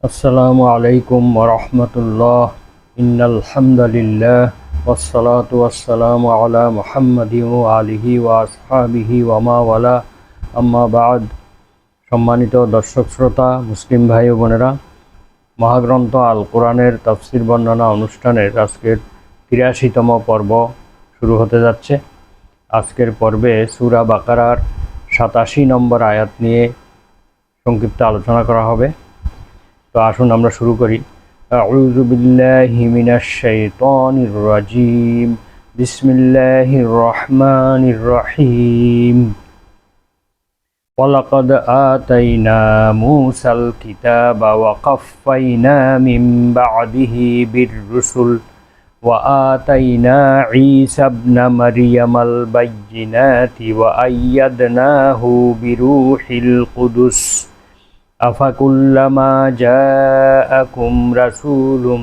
আসসালামু আলাইকুম ওয়া রাহমাতুল্লাহ। ইন্নাল হামদালিল্লাহ ওয়াসসালাতু ওয়াসসালামু আলা মুহাম্মাদিন ওয়া আলিহি ওয়া আসহাবিহি ওয়া মা ওয়ালা, আম্মা বা'দ। সম্মানিত দর্শক শ্রোতা, মুসলিম ভাই ও বোনেরা, মহাগ্রন্থ আল কোরআনের তাফসির বর্ণনা অনুষ্ঠানের আজকের ৮৩তম পর্ব শুরু হতে যাচ্ছে। আজকের পর্বে সূরা বাকারার ৮৭ নম্বর আয়াত নিয়ে সংক্ষিপ্ত আলোচনা করা হবে। তো আসুন আমরা শুরু করি। আউযু বিল্লাহি মিনাশ শাইতানির রাজিম। বিসমিল্লাহির রহমানির রহিম। ওয়ালাকাদ আতাইনা মূসাল কিতাবা ওয়া কাফাইনা মিন বা'দিহি বির-রুসুল ওয়া আতাইনা ঈসা ইবনা মারইয়ামাল বায়্যিনাতি ওয়া আইয়াদনাহু বিরূহিল কুদুস আফাকুল্লামা জাআকুম রাসূলুম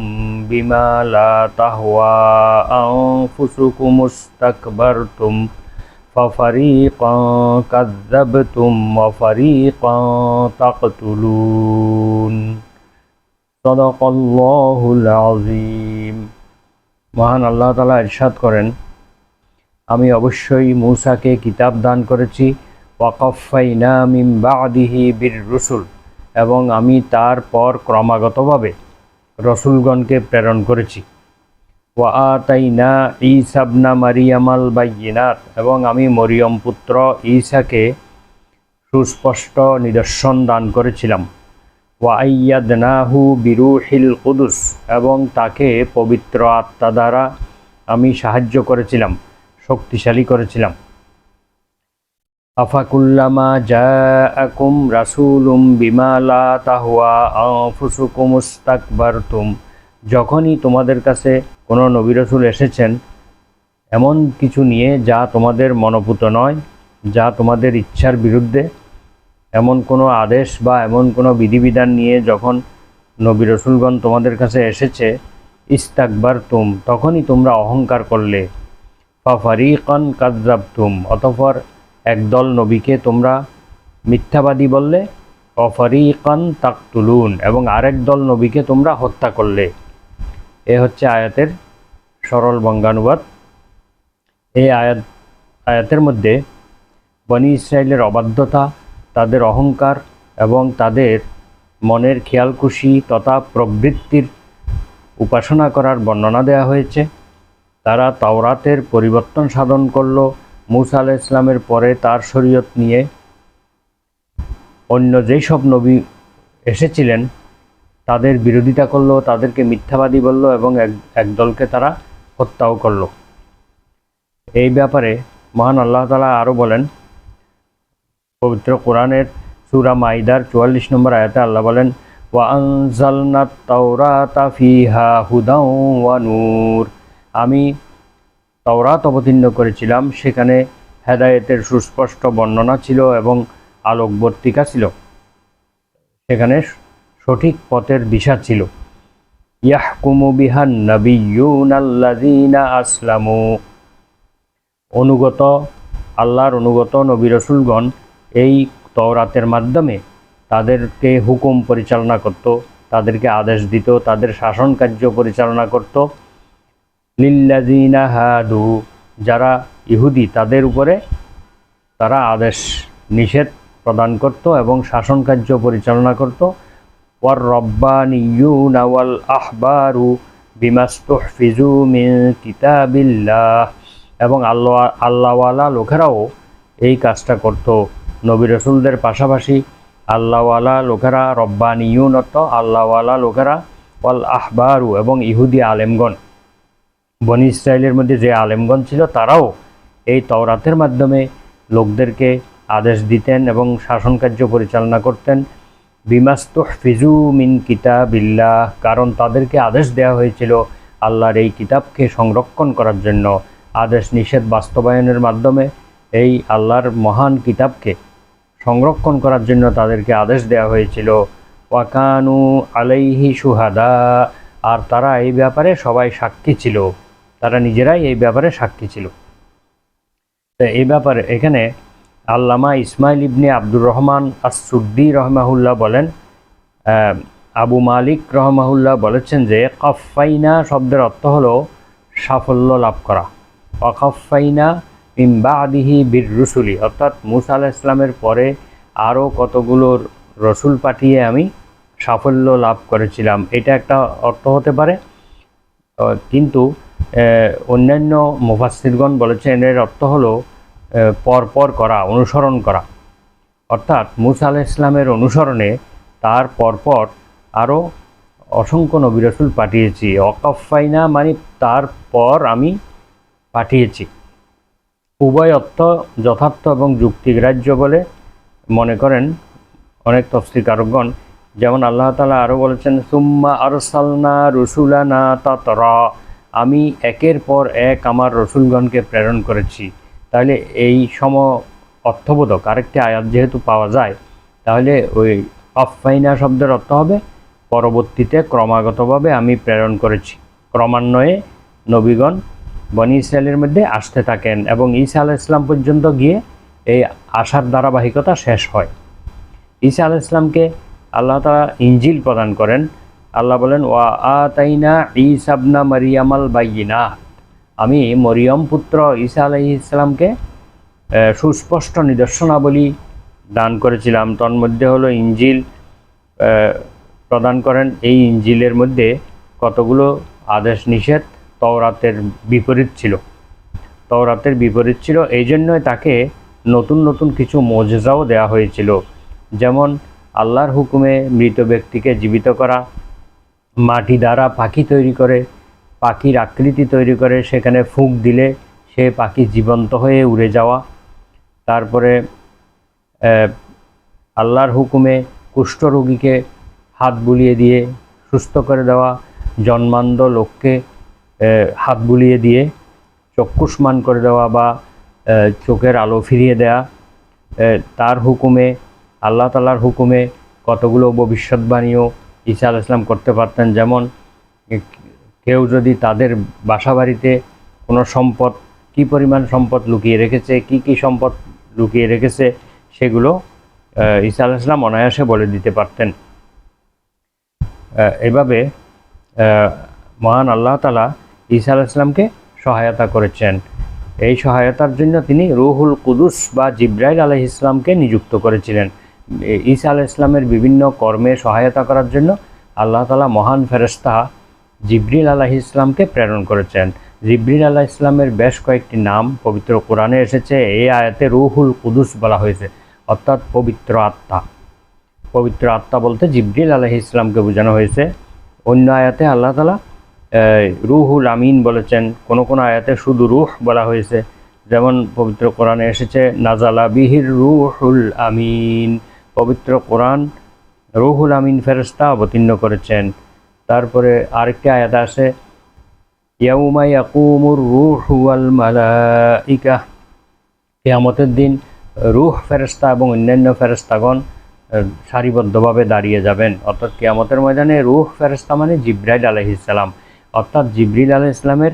বিমা লা তাহওয়া আনফুসুকুম ইস্তাকবারতুম ফাফারিকান কাযযাবতুম ওয়া ফারিকান তাকতুলুন। সাদাকাল্লাহুল আযীম। মহান আল্লাহ তাআলা ইরশাদ করেন, আমি অবশ্যই মূসাকে কিতাব দান করেছি, ওয়া কাফাইনা মিন বা'দিহি বির-রুসুল, এবং আমি তার পর ক্রমাগতভাবে রসুলগণকে প্রেরণ করেছি। ওয়া আতাইনা ঈসা ইবনা মারইয়ামাল বায়্যিনাত, এবং আমি মরিয়ম পুত্র ঈসাকে সুস্পষ্ট নিদর্শন দান করেছিলাম। ওয়া আইয়াদনাহু বিরূহিল কুদুস, এবং তাকে পবিত্র আত্মা দ্বারা আমি সাহায্য করেছিলাম, শক্তিশালী করেছিলাম। আফাকুল্লামা জাআকুম রাসূলুম বিমা লা তাহওয়া আনফুসুকুম ইস্তাকবারতুম, যখনই তোমাদের কাছে কোনো নবী রাসূল এসেছেন এমন কিছু নিয়ে যা তোমাদের মনোপুত নয়, যা তোমাদের ইচ্ছার বিরুদ্ধে, এমন কোনো আদেশ বা এমন কোনো বিধিবিধান নিয়ে যখন নবী রাসূলগণ তোমাদের কাছে এসেছে, ইস্তাকবারতুম, তখনই তোমরা অহংকার করলে। ফাফারিকান কাযযাবতুম, অতঃপর একদল নবীকে তোমরা মিথ্যাবাদী বললে। ফাফারিকান তাকতুলুন, এবং আরেক দল নবীকে তোমরা হত্যা করলে। এ হচ্ছে আয়াতের সরল বঙ্গানুবাদ। এই আয়াতের মধ্যে বনী ইসরায়েলের অবাধ্যতা, তাদের অহংকার এবং তাদের মনের খেয়ালখুশি তথা প্রবৃত্তির উপাসনা করার বর্ণনা দেওয়া হয়েছে। তারা তাওরাতের পরিবর্তন সাধন করল, মূসা আলাইহিস সালামের পরে তার শরীয়ত নিয়ে অন্য যেই সব নবী এসেছিলেন তাদের বিরোধিতা করলো, তাদেরকে মিথ্যাবাদী বলল এবং একদলকে তারা হত্যাও করল। এই ব্যাপারে মহান আল্লাহ তাআলা আরও বলেন, পবিত্র কোরআনের সূরা মাইদার 44 নম্বর আয়াতে আল্লাহ বলেন, ওয়া আনজালনাত তাওরাতা ফিহা হুদাও ওয়া নূর, আমি তাওরাত অবতীর্ণ করেছিলাম, সেখানে হেদায়েতের সুস্পষ্ট বর্ণনা ছিল এবং আলোকবর্তিকা ছিল, সেখানে সঠিক পথের দিশা ছিল। ইয়াহকুমু বিহান নাবিয়্যুনাল্লাযীনা আসলামু, আল্লাহর অনুগত নবী রাসূলগণ এই তাওরাতের মাধ্যমে তাদেরকে হুকুম পরিচালনা করত, তাদেরকে আদেশ দিত, তাদের শাসন কার্য পরিচালনা করত। লিল্লাযীনা হাদু, যারা ইহুদি তাদের উপরে তারা আদেশ নিষেধ প্রদান করত এবং শাসন কার্য পরিচালনা করত। ওয়ার রব্বানিয়্যুনা ওয়াল আহবারু বিমাস্তুহফিজু মিন কিতাবিল্লাহ, এবং আল্লাহওয়ালা লোকেরাও এই কাজটা করত। নবী রাসূলদের পাশাপাশি আল্লাহওয়ালা লোকেরা, রব্বানিয়ুন অর্থ আল্লাহওয়ালা লোকেরা, ওয়াল আহবারু এবং ইহুদি আলেমগণ, বনী ইসরায়েলের মধ্যে যে আলেমগণ ছিল তারাও এই তাওরাতের মাধ্যমে লোকদেরকে আদেশ দিতেন এবং শাসন কার্য পরিচালনা করতেন। বিমাস্তুহফিজু মিন কিতাবিল্লাহ, কারণ তাদেরকে আদেশ দেওয়া হয়েছিল আল্লাহর এই কিতাবকে সংরক্ষণ করার জন্য, আদেশ নিষেধ বাস্তবায়নের মাধ্যমে এই আল্লাহর মহান কিতাবকে সংরক্ষণ করার জন্য তাদেরকে আদেশ দেওয়া হয়েছিল। ওয়াকানু আলাইহি শুহাদা, আর তারা এই ব্যাপারে সবাই সাক্ষী ছিল, তারা নিজেরাই এই ব্যাপারে সাক্ষী ছিল। তো এই ব্যাপারে এখানে আল্লামা ইসমাইল ইবনে আব্দুর রহমান আস-সুদ্দি রহমাহুল্লাহ বলেন, আবু মালিক রহমাহুল্লাহ বলেছেন যে কাফাইনা শব্দের অর্থ হলো সাফল্য লাভ করা। ওয়াকাফাইনা মিন বাদিহি বির রুসুলি, অর্থাৎ মুসা আলাইহিস সালামের পরে আরও কতগুলো রসুল পাঠিয়ে আমি সাফল্য লাভ করেছিলাম, এটা একটা অর্থ হতে পারে। কিন্তু অন্যান্য মুফাসসিরগণ বলেছেন এর অর্থ হলো পরপর করা, অনুসরণ করা, অর্থাৎ মুসা আলাইহিস সালামের অনুসরণে তার পরপর আরও অসংখ্য নবী রসুল পাঠিয়েছি। ওয়াকাফাইনা মানে তারপর আমি পাঠিয়েছি। উভয় অর্থ যথার্থ এবং যুক্তিগ্রাহ্য বলে মনে করেন অনেক তাফসীরকারগণ। যেমন আল্লাহ তাআলা আরও বলেছেন সুম্মা আরসালনা রুসুলানা তাতরা, আমি একের পর এক আমার রসুলগণকে প্রেরণ করেছি। তাহলে এই অর্থবোধক আরেকটি আয়াত যেহেতু পাওয়া যায়, তাহলে ওই কাফাইনা শব্দের অর্থ হবে পরবর্তীতে ক্রমাগতভাবে আমি প্রেরণ করেছি। ক্রমান্বয়ে নবীগণ বনি ইসরায়েলের মধ্যে আসতে থাকেন এবং ঈসা আলাইহিস সালাম পর্যন্ত গিয়ে এই আসার ধারাবাহিকতা শেষ হয়। ঈসা আলাইহিস সালামকে আল্লাহ তাআলা ইনজিল প্রদান করেন। আল্লাহ বলেন ওয়া আতাইনা ঈসা ইবনা মারইয়ামাল বাইয়িনাত, আমি মরিয়ম পুত্র ঈসা আলাইহিস সালামকে সুস্পষ্ট নিদর্শনাবলী দান করেছিলাম। তন্মধ্যে হলো ইনজিল প্রদান করেন। এই ইনজিলের মধ্যে কতগুলো আদেশ নিষেধ তওরাতের বিপরীত ছিল। এই জন্যই তাকে নতুন নতুন কিছু মুজিজাও দেওয়া হয়েছিল, যেমন আল্লাহর হুকুমে মৃত ব্যক্তিকে জীবিত করা, মাটি দ্বারা পাখি তৈরি করে, পাখির আকৃতি তৈরি করে সেখানে ফুঁক দিলে সে পাখি জীবন্ত হয়ে উড়ে যাওয়া, তারপরে আল্লাহর হুকুমে কুষ্ঠরোগীকে হাত বুলিয়ে দিয়ে সুস্থ করে দেওয়া, জন্মান্ধ লোককে হাত বুলিয়ে দিয়ে চক্ষুষ্মান করে দেওয়া বা চোখের আলো ফিরিয়ে দেয়া। তার হুকুমে, আল্লাহ তাআলার হুকুমে কতগুলো ভবিষ্যৎবাণীও ঈসা আলাইহিস সালাম করতে পারতেন। যেমন কেউ যদি তাদের বাসাবাড়িতে কোনো সম্পদ, কী পরিমাণ সম্পদ লুকিয়ে রেখেছে, কি সম্পদ লুকিয়ে রেখেছে, সেগুলো ঈসা আলাইহিস সালাম অনায়াসে বলে দিতে পারতেন। এভাবে মহান আল্লাহ তাআলা ঈসা আলাইহিস সালামকে সহায়তা করেছেন। এই সহায়তার জন্য তিনি রূহুল কুদুস বা জিবরাইল আলাইহিস সালামকে নিযুক্ত করেছিলেন। ঈসা আলাইহিস সালামের বিভিন্ন কর্মে সহায়তা করার জন্য আল্লাহ তাআলা মহান ফেরেশতা জিবরিল আলাইহিস সালামকে প্রেরণ করেছেন। জিবরিল আলাইহিস সালামের বেশ কয়েকটি নাম পবিত্র কোরআনে এসেছে। এই আয়াতে রূহুল কুদুস বলা হয়েছে, অর্থাৎ পবিত্র আত্মা। পবিত্র আত্মা বলতে জিবরিল আলাইহিস সালামকে বোঝানো হয়েছে। অন্য আয়াতে আল্লাহ তাআলা রুহুল আমিন বলেছেন, কোন আয়াতে শুধু রূহ বলা হয়েছে। যেমন পবিত্র কোরআনে এসেছে নাজালা বিহির রুহুল আমিন, পবিত্র কোরআন রুহুল আমিন ফেরেশতা অবতীর্ণ করেছেন। তারপরে আরেকটি আয়াত আছে ইয়াউমা ইয়াকুমুর রূহু ওয়াল মালাইকা, কিয়ামতের দিন রূহ ফেরেশতা এবং অন্যান্য ফেরেশতাগণ সারিবদ্ধভাবে দাঁড়িয়ে যাবেন। অর্থাৎ কিয়ামতের ময়দানে রূহ ফেরেশতা মানে জিবরাইল আলাইহিস সালাম, অর্থাৎ জিবরিল আলাইহিস সালামের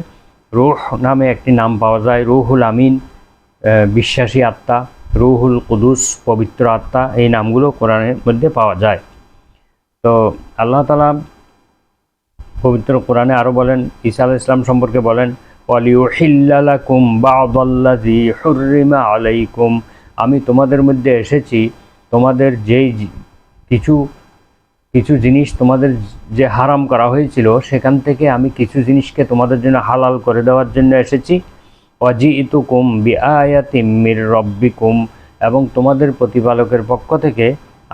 রূহ নামে একটি নাম পাওয়া যায়। রুহুল আমিন বিশ্বাসী আত্মা, রুহুল কুদুস পবিত্র আত্মা, এই নামগুলো কোরআনের মধ্যে পাওয়া যায়। তো আল্লাহ তাআলা পবিত্র কোরআনে আরও বলেন, ঈসা আলাইহিস সালাম সম্পর্কে বলেন ওয়ালিউহিল্লা লাকুম বা'দাল্লাযী হুররিমা আলাইকুম, আমি তোমাদের মধ্যে এসেছি তোমাদের যেই কিছু জিনিস তোমাদের যে হারাম করা হয়েছিল সেখান থেকে আমি কিছু জিনিসকে তোমাদের জন্য হালাল করে দেওয়ার জন্য এসেছি। ওয়াজিইতুকুম বিআয়াতিম মির রাব্বিকুম, এবং তোমাদের প্রতিপালকের পক্ষ থেকে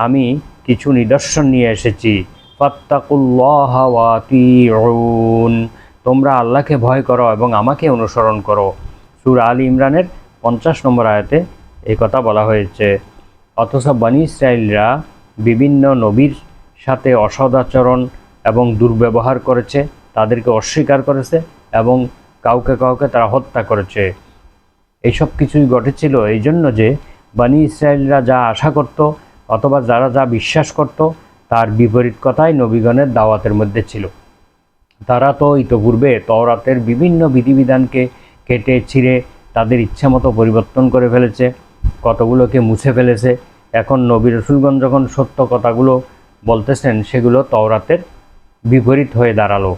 আমি কিছু নিদর্শন নিয়ে এসেছি। ফাত্তাকুল্লাহা ওয়াতিউন, তোমরা আল্লাহকে ভয় করো এবং আমাকে অনুসরণ করো। সূরা আলী ইমরানের 50 নম্বর আয়াতে এই কথা বলা হয়েছে। অথচ বনী ইসরাইলরা বিভিন্ন নবীর সাথে অসদাচরণ এবং দুর্ব্যবহার করেছে, তাদেরকে অস্বীকার করেছে এবং কাউকে তারা হত্যা করেছে। এইসব কিছুই ঘটেছিল এই জন্য যে বনী ইসরাইলরা যা আশা করত অথবা যারা যা বিশ্বাস করত তার বিপরীত কথাই নবীগণের দাওয়াতের মধ্যে ছিল। তারা তো ইতপূর্বে তওরাতের বিভিন্ন বিধিবিধানকে কেটে ছিঁড়ে তাদের ইচ্ছামতো পরিবর্তন করে ফেলেছে, কতগুলোকে মুছে ফেলেছে। এখন নবী রাসূলগণ যখন সত্য কথাগুলো বলতেছেন সেগুলো তওরাতের বিপরীত হয়ে দাঁড়ালো।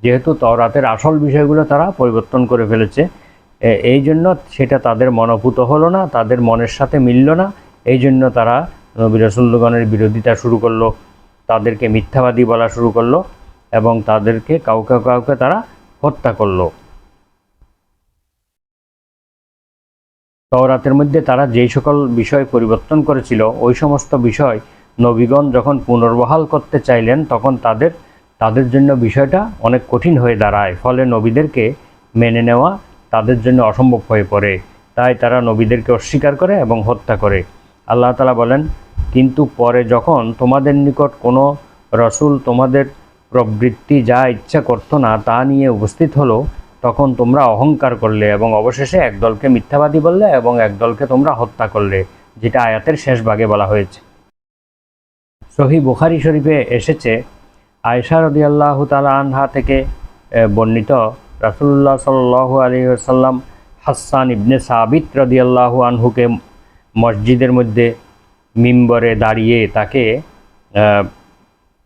যেহেতু তওরাতের আসল বিষয়গুলো তারা পরিবর্তন করে ফেলেছে, এই জন্য সেটা তাদের মনোভূত হলো না, তাদের মনের সাথে মিলল না। এই জন্য তারা নবী রাসূলগণের বিরোধিতা শুরু করলো, তাদেরকে মিথ্যাবাদী বলা শুরু করলো এবং তাদেরকে কাউকে কাউকে তারা হত্যা করলো। তওরাতের মধ্যে তারা যেই সকল বিষয় পরিবর্তন করেছিল, ওই সমস্ত বিষয় নবীগণ যখন পুনর্বহাল করতে চাইলেন তখন তাদের জন্য বিষয়টা অনেক কঠিন হয়ে দাঁড়ায়। ফলে নবীদেরকে মেনে নেওয়া তাদের জন্য অসম্ভব হয়ে পড়ে। তাই তারা নবীদেরকে অস্বীকার করে এবং হত্যা করে। আল্লাহ তাআলা বলেন, কিন্তু পরে যখন তোমাদের নিকট কোনো রসূল তোমাদের প্রবৃত্তি যা ইচ্ছা করতো না তা নিয়ে উপস্থিত হলো, তখন তোমরা অহংকার করলে এবং অবশেষে একদলকে মিথ্যাবাদী বললে এবং একদলকে তোমরা হত্যা করলে, যেটা আয়াতের শেষ ভাগে বলা হয়েছে। সহিহ বুখারী শরীফে এসেছে, আয়েশা রাদিয়াল্লাহু তাআলা আনহা থেকে বর্ণিত, রাসূলুল্লাহ সাল্লাল্লাহু আলাইহি ওয়াসাল্লাম হাসসান ইবনে সাবিত রাদিয়াল্লাহু আনহুকে মসজিদের মধ্যে মিম্বরে দাঁড়িয়ে তাকে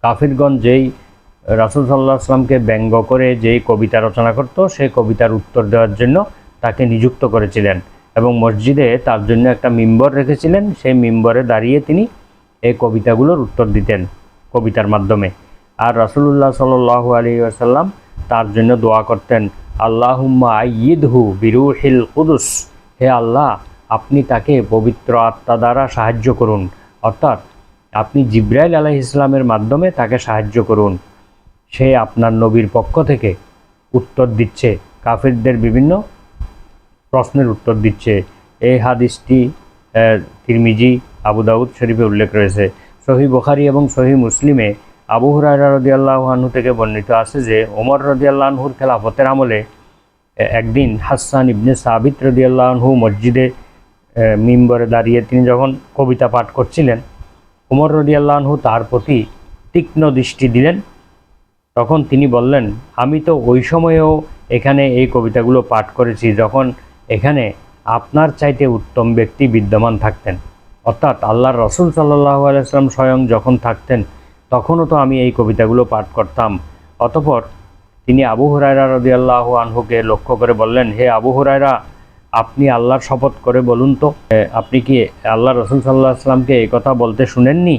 কাফিরগণ যেই রাসূল সাল্লাল্লাহু আলাইহি ওয়াসাল্লামকে ব্যঙ্গ করে যেই কবিতা রচনা করত, সেই কবিতার উত্তর দেওয়ার জন্য তাকে নিযুক্ত করেছিলেন এবং মসজিদে তার জন্য একটা মিম্বর রেখেছিলেন। সেই মিম্বরে দাঁড়িয়ে তিনি এই কবিতাগুলোর উত্তর দিতেন কবিতার মাধ্যমে। আর রাসূলুল্লাহ সাল্লাল্লাহু আলাইহি ওয়াসাল্লাম তার জন্য দোয়া করতেন, আল্লাহুম্মা আইয়িদহু বিরূহিল কুদুস, হে আল্লাহ আপনি তাকে পবিত্র আত্মা দ্বারা সাহায্য করুন, অর্থাৎ আপনি জিবরাইল আলাইহিস সালামের মাধ্যমে তাকে সাহায্য করুন। সে আপনার নবীর পক্ষ থেকে উত্তর দিচ্ছে, কাফিরদের বিভিন্ন প্রশ্নের উত্তর দিচ্ছে। এই হাদিসটি তিরমিজি, আবু দাউদ শরীফে উল্লেখ রয়েছে। সহিহ বুখারী এবং সহিহ মুসলিমে আবু হুরায়রা রাদিয়াল্লাহু আনহু থেকে বর্ণিত আছে যে ওমর রাদিয়াল্লাহু আনহুর খেলাফতের আমলে একদিন হাসসান ইবনে সাবিত রাদিয়াল্লাহু আনহু মসজিদে মিম্বরে দাঁড়িয়ে তিনি যখন কবিতা পাঠ করছিলেন, ওমর রাদিয়াল্লাহু আনহু তার প্রতি তীক্ষ্ণ দৃষ্টি দিলেন। তখন তিনি বললেন, আমি তো ওই সময়েও এখানে এই কবিতাগুলো পাঠ করেছি যখন এখানে আপনার চাইতে উত্তম ব্যক্তি বিদ্যমান থাকতেন, অর্থাৎ আল্লাহর রাসূল সাল্লাল্লাহু আলাইহি ওয়াসাল্লাম স্বয়ং যখন থাকতেন তখনও তো আমি এই কবিতাগুলো পাঠ করতাম। অতঃপর তিনি আবু হুরায়রা রাদিয়াল্লাহু আনহুকে লক্ষ্য করে বললেন, হে আবু হুরায়রা, আপনি আল্লাহর শপথ করে বলুন তো, আপনি কি আল্লাহ রাসূল সাল্লাল্লাহু আলাইহি ওয়াসাল্লামকে এই কথা বলতে শুনেননি?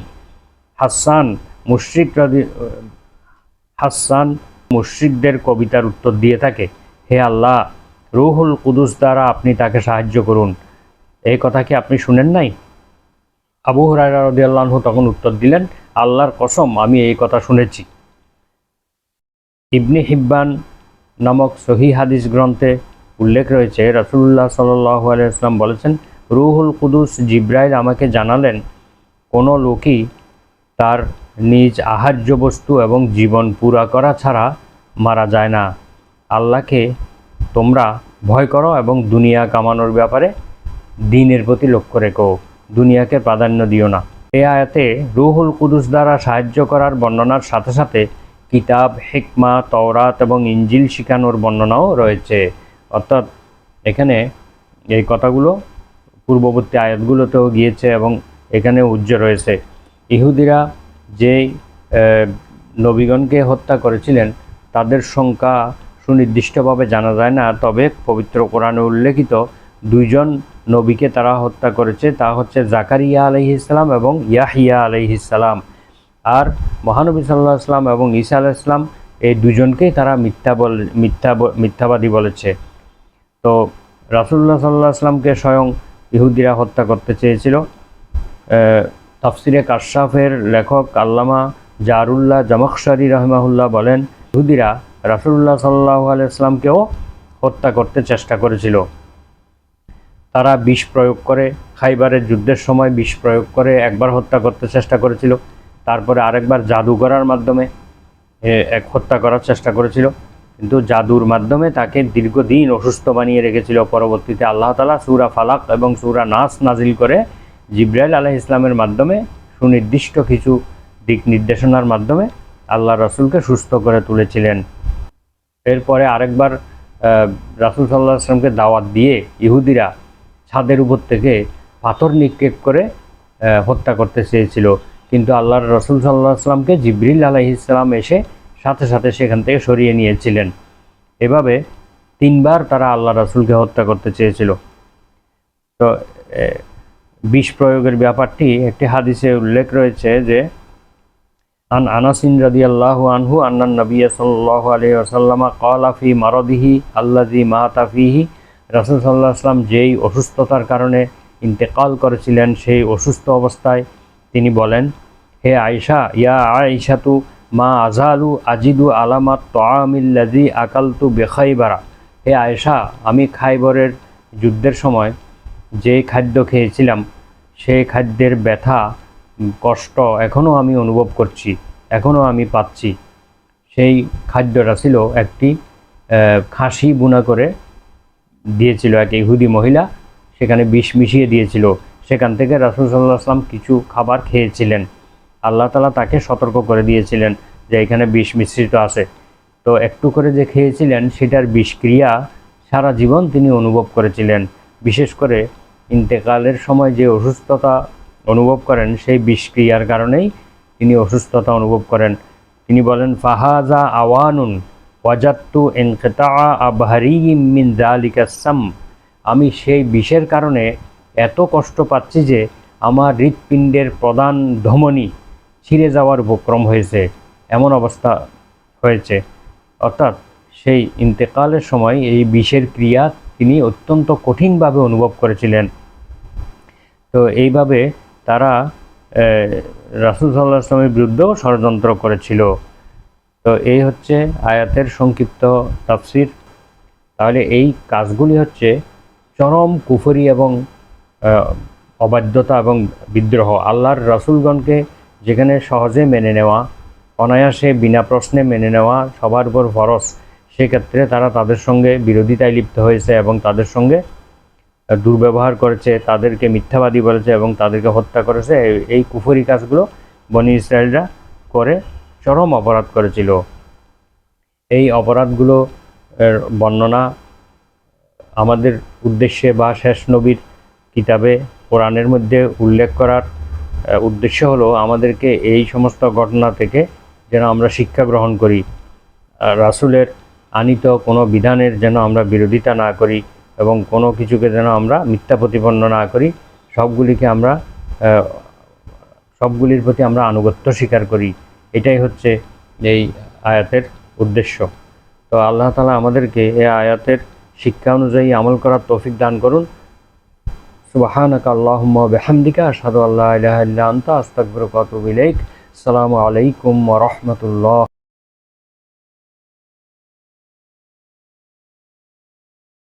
হাসসান মুশরিকদের কবিতার উত্তর দিয়ে থাকে, হে আল্লাহ, রূহুল কুদুস দ্বারা আপনি তাকে সাহায্য করুন, এই কথা কি আপনি শুনেন নাই? আবু হুরায়রা রাদিয়াল্লাহু আনহু তখন উত্তর দিলেন, আল্লাহর কসম আমি এই কথা শুনেছি। ইবনে হিব্বান নামক সহিহ হাদিস গ্রন্থে উল্লেখ রয়েছে, রাসূলুল্লাহ সাল্লাল্লাহু আলাইহি ওয়াসাল্লাম বলেছেন, রূহুল কুদুস জিবরাইল আমাকে জানালেন, কোনো লোকই তার নিজ আহার্য বস্তু এবং জীবন পুরা করা ছাড়া মারা যায় না। আল্লাহকে তোমরা ভয় করো এবং দুনিয়া কামানোর ব্যাপারে দ্বীনের প্রতি লক্ষ্য রেখো, দুনিয়াকে প্রাধান্য দিও না। এই আয়াতে রূহুল কুদুস দ্বারা সাহায্য করার বর্ণনার সাথে সাথে কিতাব, হিকমা, তওরাত এবং ইনজিল শিখানোর বর্ণনাও রয়েছে। অর্থাৎ এখানে এই কথাগুলো পূর্ববর্তী আয়াতগুলোতেও গিয়েছে এবং এখানে উজ্জ্বল রয়েছে। ইহুদিরা যেই নবীগণকে হত্যা করেছিলেন তাদের সংখ্যা সুনির্দিষ্টভাবে জানা যায় না, তবে পবিত্র কোরআনে উল্লেখিত দুইজন নবীকে তারা হত্যা করেছে, তা হচ্ছে জাকারিয়া আলাইহিস সালাম এবং ইয়াহিয়া আলাইহিস সালাম। আর মহানবী সাল্লাল্লাহু আলাইহি ওয়াসাল্লাম এবং ঈসা আলাইহিস সালাম এই দুজনকেই তারা মিথ্যাবাদী বলেছে। তো রাসূলুল্লাহ সাল্লাল্লাহু আলাইহি ওয়াসাল্লামকে স্বয়ং ইহুদিরা হত্যা করতে চেয়েছিল। তাফসিরে কাশশাফের লেখক আল্লামা জারুল্লাহ জামাখশারি রাহিমাহুল্লাহ বলেন, ইহুদিরা রাসূলুল্লাহ সাল্লাল্লাহু আলাইহি ওয়াসাল্লামকেও হত্যা করতে চেষ্টা করেছিল। তারা বিষ প্রয়োগ করে, খাইবারের যুদ্ধের সময় বিষ প্রয়োগ করে একবার হত্যা করতে চেষ্টা করেছিল, তারপরে আরেকবার জাদু করার মাধ্যমে হত্যা করার চেষ্টা করেছিল, কিন্তু জাদুর মাধ্যমে তাকে দীর্ঘদিন অসুস্থ বানিয়ে রেখেছিল। পরবর্তীতে আল্লাহ তাআলা সূরা ফালাক এবং সূরা নাস নাজিল করে জিবরাইল আলাইহিস সালামের মাধ্যমে সুনির্দিষ্ট কিছু দিক নির্দেশনার মাধ্যমে আল্লাহ রাসূলকে সুস্থ করে তুলেছিলেন। এরপরে আরেকবার রাসূল সাল্লাল্লাহু আলাইহি ওয়াসাল্লামকে দাওয়াত দিয়ে ইহুদিরা ছাদের উপর থেকে পাথর নিক্ষেপ করে হত্যা করতে চেয়েছিল, কিন্তু আল্লাহর রসুল সাল্লাল্লাহু আলাইহি ওয়াসাল্লামকে জিবরিল আলাইহিস সালাম এসে সাথে সাথে সেখান থেকে সরিয়ে নিয়েছিলেন। এভাবে 3বার তারা আল্লাহ রাসূলকে হত্যা করতে চেয়েছিল। তো বিষ প্রয়োগের ব্যাপারটি একটি হাদিসে উল্লেখ রয়েছে যে আন আনাসিন রাদিয়াল্লাহু আনহু আন্নান নবী সাল্লাল্লাহু আলাইহি ওয়াসাল্লাম ক্বালা ফি মারাদিহি আল্লাযী মাতা ফীহি, রাসূল সাল্লাল্লাহু আলাইহি ওয়াসাল্লাম যেই অসুস্থতার কারণে ইন্তেকাল করেছিলেন সেই অসুস্থ অবস্থায় তিনি বলেন, হে আয়েশা, ইয়া আয়েশাতু মা আযালু আজিদু আলামাত তাআমিল্লাযী আকালতু বিখাইবারা, হে আয়েশা, আমি খাইবরের যুদ্ধের সময় যে খাদ্য খেয়েছিলাম সেই খাদ্যের ব্যথা কষ্ট এখনও আমি অনুভব করছি, এখনও আমি পাচ্ছি। সেই খাদ্যটা ছিল একটি খাসি বুনা করে দিয়েছিল এক ইহুদি মহিলা, সেখানে বিষ মিশিয়ে দিয়েছিল। সেখান থেকে রাসূল সাল্লাল্লাহু আলাইহি ওয়াসাল্লাম কিছু খাবার খেয়েছিলেন। আল্লাহ তাআলা তাকে সতর্ক করে দিয়েছিলেন যে এখানে বিষ মিশ্রিত আছে। তো একটু করে যে খেয়েছিলেন সেটার বিষক্রিয়া সারা জীবন তিনি অনুভব করেছিলেন। বিশেষ করে ইন্তেকালের সময় যে অসুস্থতা অনুভব করেন সেই বিষক্রিয়ার কারণেই তিনি অসুস্থতা অনুভব করেন। তিনি বলেন, ফাহাজা আওয়ানুন ওয়াজাত্তু ইনকিতা আবহারিয়িম মিন যালিকা সাম, আমি সেই বিষের কারণে এত কষ্ট পাচ্ছি যে আমার হৃৎপিণ্ডের প্রধান ধমনী ছিঁড়ে যাওয়ার উপক্রম হয়েছে, এমন অবস্থা হয়েছে। অর্থাৎ সেই ইন্তেকালের সময় এই বিষের ক্রিয়া তিনি অত্যন্ত কঠিনভাবে অনুভব করেছিলেন। তো এইভাবে তারা রাসূল সাল্লাল্লাহু আলাইহি ওয়াসাল্লামের বিরুদ্ধেও ষড়যন্ত্র করেছিল। তো এই হচ্ছে আয়াতের সংক্ষিপ্ত তাফসির। তাহলে এই কাজগুলি হচ্ছে চরম কুফরি এবং অবাধ্যতা এবং বিদ্রোহ। আল্লাহর রাসূলগণকে যেখানে সহজে মেনে নেওয়া, অনায়াসে বিনা প্রশ্নে মেনে নেওয়া সবার উপর ফরজ, সেক্ষেত্রে তারা তাদের সঙ্গে বিরোধিতায় লিপ্ত হয়েছে এবং তাদের সঙ্গে দুর্ব্যবহার করেছে, তাদেরকে মিথ্যাবাদী বলেছে এবং তাদেরকে হত্যা করেছে। এই কুফরি কাজগুলো বনী ইসরায়েলরা করে চরম অপরাধ করেছিল। এই অপরাধগুলো বর্ণনা আমাদের উদ্দেশ্যে বা শেষ নবীর কিতাবে কোরআনের মধ্যে উল্লেখ করার উদ্দেশ্য হলো আমাদেরকে এই সমস্ত ঘটনা থেকে যেন আমরা শিক্ষা গ্রহণ করি, রাসূলের আনিত কোনো বিধানের যেন আমরা বিরোধিতা না করি এবং কোনো কিছুকে যেন আমরা মিথ্যা প্রতিপন্ন না করি, সবগুলির প্রতি আমরা আনুগত্য স্বীকার করি। এটাই হচ্ছে এই আয়াতের উদ্দেশ্য। তো আল্লাহ তাআলা আমাদেরকে এই আয়াতের শিক্ষা অনুযায়ী আমল করার তৌফিক দান করুন। সুবহানাকা আল্লাহুম্মা ওয়া বিহামদিকা আশহাদু আল্লা ইলাহা ইল্লা আনতা আস্তাগফিরুকা ওয়া আতুবু ইলাইক। আসসালামু আলাইকুম ওয়া রাহমাতুল্লাহ।